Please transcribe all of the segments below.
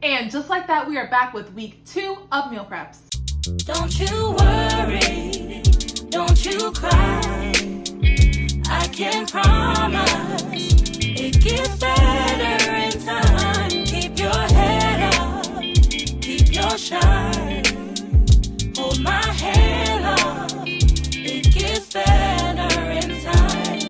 And just like that, we are back with week 2 of meal preps. Don't you worry, don't you cry. I can promise it gets better in time. Keep your head up, keep your shine. Hold my hand up, it gets better in time.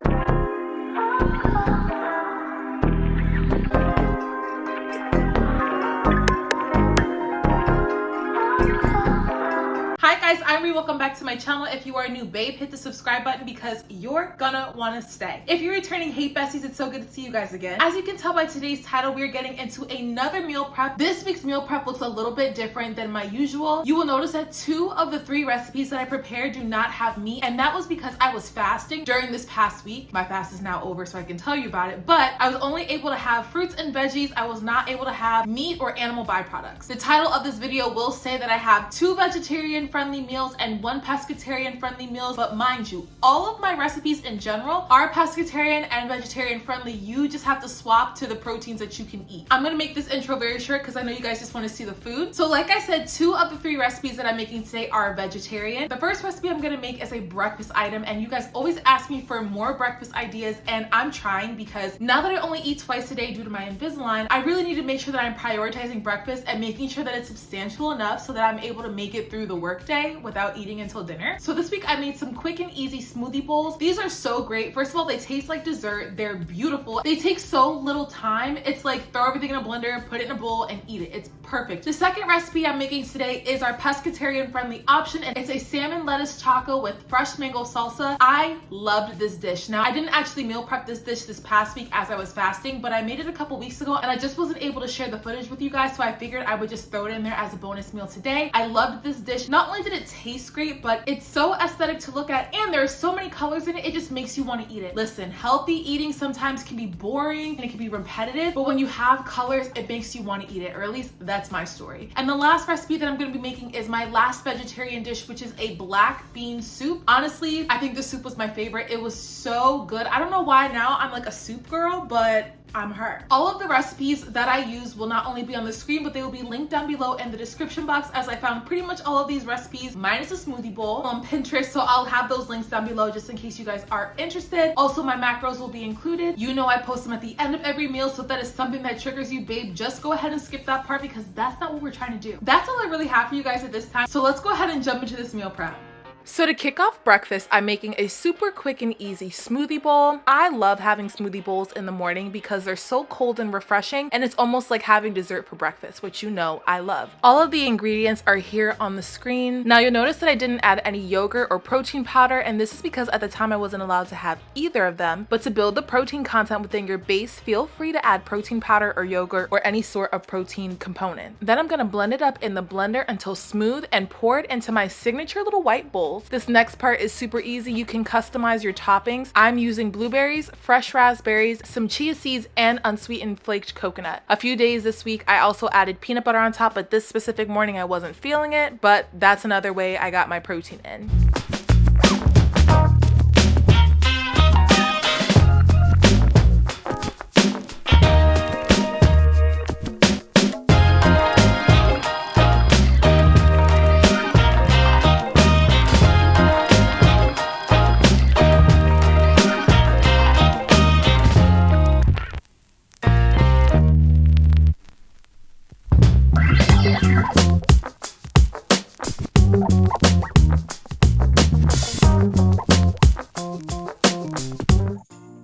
Hi guys, I'm Ree. Welcome back to my channel. If you are new, babe, hit the subscribe button because you're gonna want to stay. If you're returning, hey besties, it's so good to see you guys again. As you can tell by today's title, we're getting into another meal prep. This week's meal prep looks a little bit different than my usual. You will notice that 2 of the 3 recipes that I prepared do not have meat, and that was because I was fasting during this past week. My fast is now over, so I can tell you about it, but I was only able to have fruits and veggies. I was not able to have meat or animal byproducts. The title of this video will say that I have 2 vegetarian friendly meals and 1 pescatarian friendly meals, but mind you, all of my recipes in general are pescatarian and vegetarian friendly. You just have to swap to the proteins that you can eat. I'm gonna make this intro very short because I know you guys just want to see the food. So like I said, 2 of the 3 recipes that I'm making today are vegetarian. The first recipe I'm gonna make is a breakfast item, and you guys always ask me for more breakfast ideas, and I'm trying because now that I only eat twice a day due to my Invisalign, I really need to make sure that I'm prioritizing breakfast and making sure that it's substantial enough so that I'm able to make it through the workday without eating until dinner. So this week I made some quick and easy smoothie bowls. These are so great. First of all, they taste like dessert. They're beautiful. They take so little time. It's like throw everything in a blender, put it in a bowl, and eat it. It's perfect. The second recipe I'm making today is our pescatarian friendly option, and it's a salmon lettuce taco with fresh mango salsa. I loved this dish. Now, I didn't actually meal prep this dish this past week as I was fasting, but I made it a couple weeks ago and I just wasn't able to share the footage with you guys, so I figured I would just throw it in there as a bonus meal today. I loved this dish. Not only did it taste great, but it's so aesthetic to look at, and there are so many colors in it, it just makes you want to eat it. Listen, healthy eating sometimes can be boring and it can be repetitive, but when you have colors, it makes you want to eat it, or at least that's my story. And the last recipe that I'm going to be making is my last vegetarian dish, which is a black bean soup. Honestly, I think the soup was my favorite. It was so good. I don't know why now I'm like a soup girl, but I'm her. All of the recipes that I use will not only be on the screen, but they will be linked down below in the description box, as I found pretty much all of these recipes minus a smoothie bowl on Pinterest, so I'll have those links down below just in case you guys are interested. Also, my macros will be included. You know I post them at the end of every meal, so if that is something that triggers you, babe, just go ahead and skip that part because that's not what we're trying to do. That's all I really have for you guys at this time, so let's go ahead and jump into this meal prep. So to kick off breakfast, I'm making a super quick and easy smoothie bowl. I love having smoothie bowls in the morning because they're so cold and refreshing, and it's almost like having dessert for breakfast, which you know I love. All of the ingredients are here on the screen. Now you'll notice that I didn't add any yogurt or protein powder, and this is because at the time I wasn't allowed to have either of them. But to build the protein content within your base, feel free to add protein powder or yogurt or any sort of protein component. Then I'm gonna blend it up in the blender until smooth and pour it into my signature little white bowl. This next part is super easy. You can customize your toppings. I'm using blueberries, fresh raspberries, some chia seeds, and unsweetened flaked coconut. A few days this week, I also added peanut butter on top, but this specific morning I wasn't feeling it, but that's another way I got my protein in.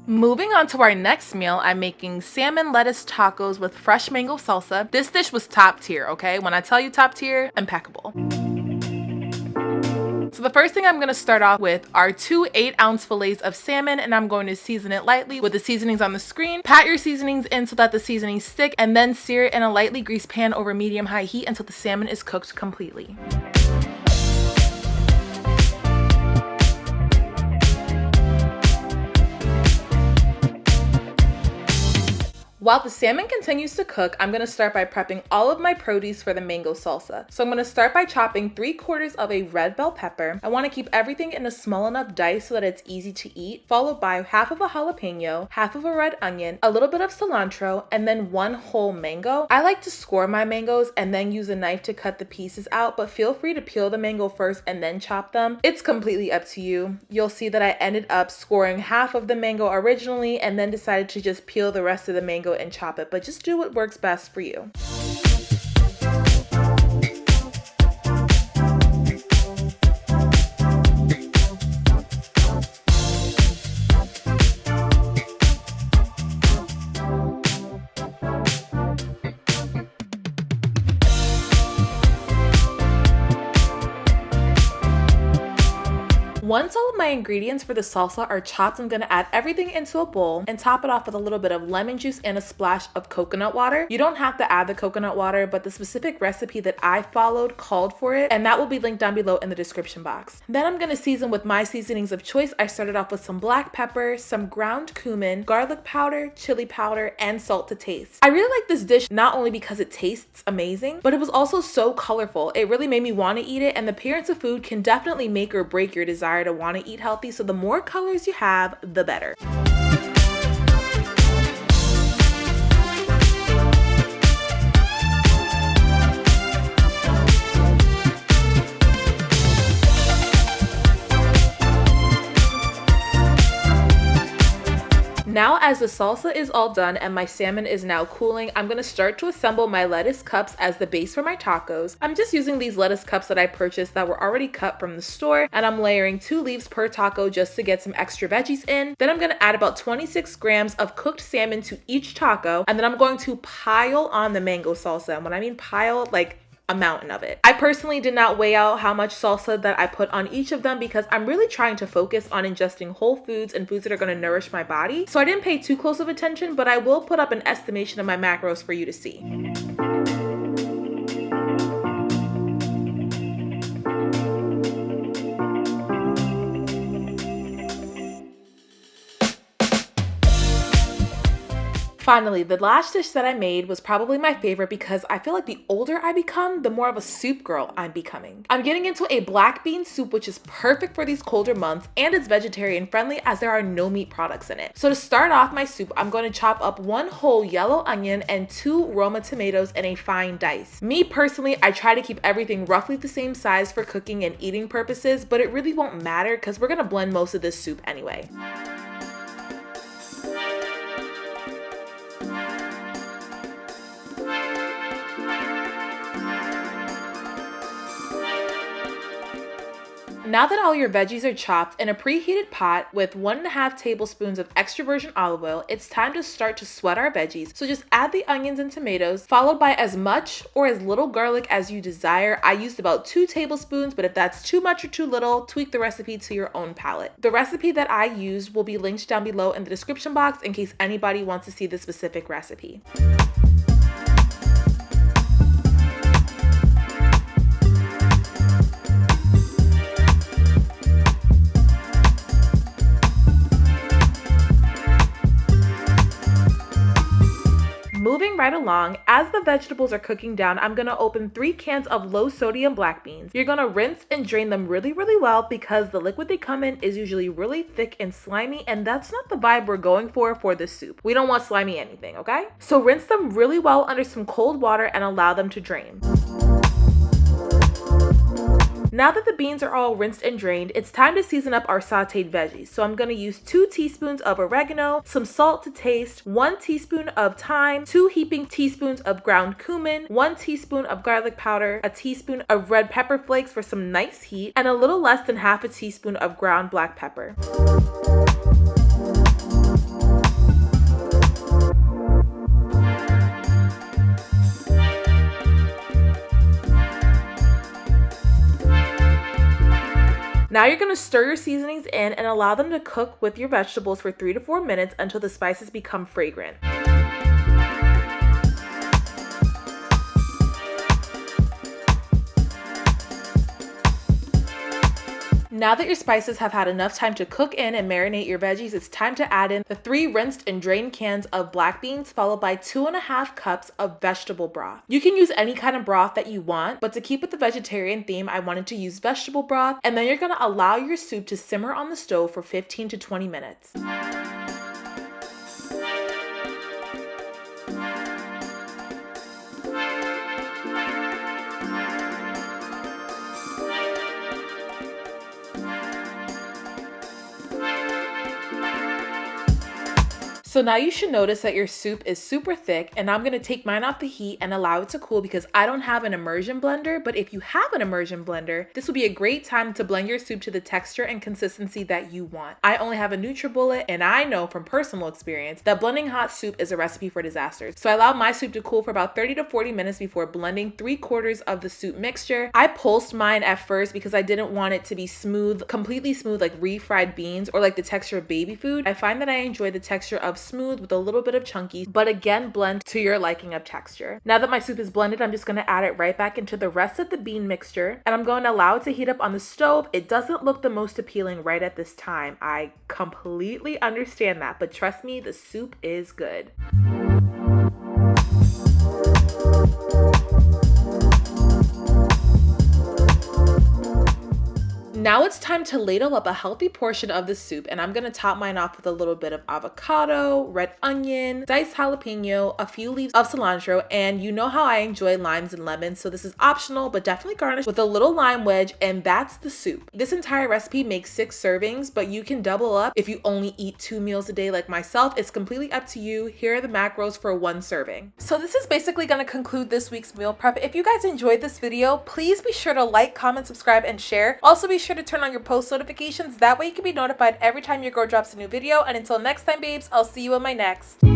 Moving on to our next meal, I'm making salmon lettuce tacos with fresh mango salsa. This dish was top tier, okay? When I tell you top tier, impeccable. So the first thing I'm going to start off with are 2 8-ounce fillets of salmon, and I'm going to season it lightly with the seasonings on the screen. Pat your seasonings in so that the seasonings stick, and then sear it in a lightly greased pan over medium-high heat until the salmon is cooked completely. While the salmon continues to cook, I'm gonna start by prepping all of my produce for the mango salsa. So I'm gonna start by chopping 3/4 of a red bell pepper. I wanna keep everything in a small enough dice so that it's easy to eat, followed by half of a jalapeno, half of a red onion, a little bit of cilantro, and then 1 whole mango. I like to score my mangoes and then use a knife to cut the pieces out, but feel free to peel the mango first and then chop them. It's completely up to you. You'll see that I ended up scoring half of the mango originally and then decided to just peel the rest of the mango and chop it, but just do what works best for you. Once all of my ingredients for the salsa are chopped, I'm gonna add everything into a bowl and top it off with a little bit of lemon juice and a splash of coconut water. You don't have to add the coconut water, but the specific recipe that I followed called for it, and that will be linked down below in the description box. Then I'm gonna season with my seasonings of choice. I started off with some black pepper, some ground cumin, garlic powder, chili powder, and salt to taste. I really like this dish not only because it tastes amazing, but it was also so colorful. It really made me want to eat it, and the appearance of food can definitely make or break your desire to want to eat healthy, so the more colors you have, the better. Now, as the salsa is all done and my salmon is now cooling, I'm gonna start to assemble my lettuce cups as the base for my tacos. I'm just using these lettuce cups that I purchased that were already cut from the store, and I'm layering 2 leaves per taco just to get some extra veggies in. Then I'm gonna add about 26 grams of cooked salmon to each taco, and then I'm going to pile on the mango salsa. And when I mean pile, like a mountain of it. I personally did not weigh out how much salsa that I put on each of them because I'm really trying to focus on ingesting whole foods and foods that are going to nourish my body. So I didn't pay too close of attention, but I will put up an estimation of my macros for you to see. Finally, the last dish that I made was probably my favorite because I feel like the older I become, the more of a soup girl I'm becoming. I'm getting into a black bean soup, which is perfect for these colder months, and it's vegetarian friendly as there are no meat products in it. So to start off my soup, I'm going to chop up 1 whole yellow onion and 2 Roma tomatoes in a fine dice. Me personally, I try to keep everything roughly the same size for cooking and eating purposes, but it really won't matter because we're gonna blend most of this soup anyway. Now that all your veggies are chopped in a preheated pot with 1.5 tablespoons of extra virgin olive oil, it's time to start to sweat our veggies. So just add the onions and tomatoes, followed by as much or as little garlic as you desire. I used about 2 tablespoons, but if that's too much or too little, tweak the recipe to your own palate. The recipe that I used will be linked down below in the description box in case anybody wants to see the specific recipe. Moving right along, as the vegetables are cooking down, I'm gonna open 3 cans of low sodium black beans. You're gonna rinse and drain them really well because the liquid they come in is usually really thick and slimy, and that's not the vibe we're going for this soup. We don't want slimy anything, okay? So rinse them really well under some cold water and allow them to drain. Now that the beans are all rinsed and drained, it's time to season up our sauteed veggies. So I'm going to use 2 teaspoons of oregano, some salt to taste, 1 teaspoon of thyme, 2 heaping teaspoons of ground cumin, 1 teaspoon of garlic powder, a teaspoon of red pepper flakes for some nice heat, and a little less than half a teaspoon of ground black pepper. Now you're going to stir your seasonings in and allow them to cook with your vegetables for 3 to 4 minutes until the spices become fragrant. Now that your spices have had enough time to cook in and marinate your veggies, it's time to add in the 3 rinsed and drained cans of black beans, followed by 2.5 cups of vegetable broth. You can use any kind of broth that you want, but to keep with the vegetarian theme, I wanted to use vegetable broth. And then you're gonna allow your soup to simmer on the stove for 15 to 20 minutes. So now you should notice that your soup is super thick, and I'm gonna take mine off the heat and allow it to cool because I don't have an immersion blender. But if you have an immersion blender, this would be a great time to blend your soup to the texture and consistency that you want. I only have a NutriBullet, and I know from personal experience that blending hot soup is a recipe for disasters. So I allowed my soup to cool for about 30 to 40 minutes before blending 3/4 of the soup mixture. I pulsed mine at first because I didn't want it to be smooth, completely smooth like refried beans or like the texture of baby food. I find that I enjoy the texture of smooth with a little bit of chunky, but again, blend to your liking of texture. Now that my soup is blended, I'm just going to add it right back into the rest of the bean mixture, and I'm going to allow it to heat up on the stove. It doesn't look the most appealing right at this time. I completely understand that, but trust me, the soup is good. Now it's time to ladle up a healthy portion of the soup, and I'm gonna top mine off with a little bit of avocado, red onion, diced jalapeno, a few leaves of cilantro, and you know how I enjoy limes and lemons, so this is optional, but definitely garnish with a little lime wedge, and that's the soup. This entire recipe makes 6 servings, but you can double up if you only eat 2 meals a day like myself. It's completely up to you. Here are the macros for 1 serving. So this is basically gonna conclude this week's meal prep. If you guys enjoyed this video, please be sure to like, comment, subscribe, and share. Also be sure to turn on your post notifications. That way you can be notified every time your girl drops a new video. And until next time, babes, I'll see you in my next.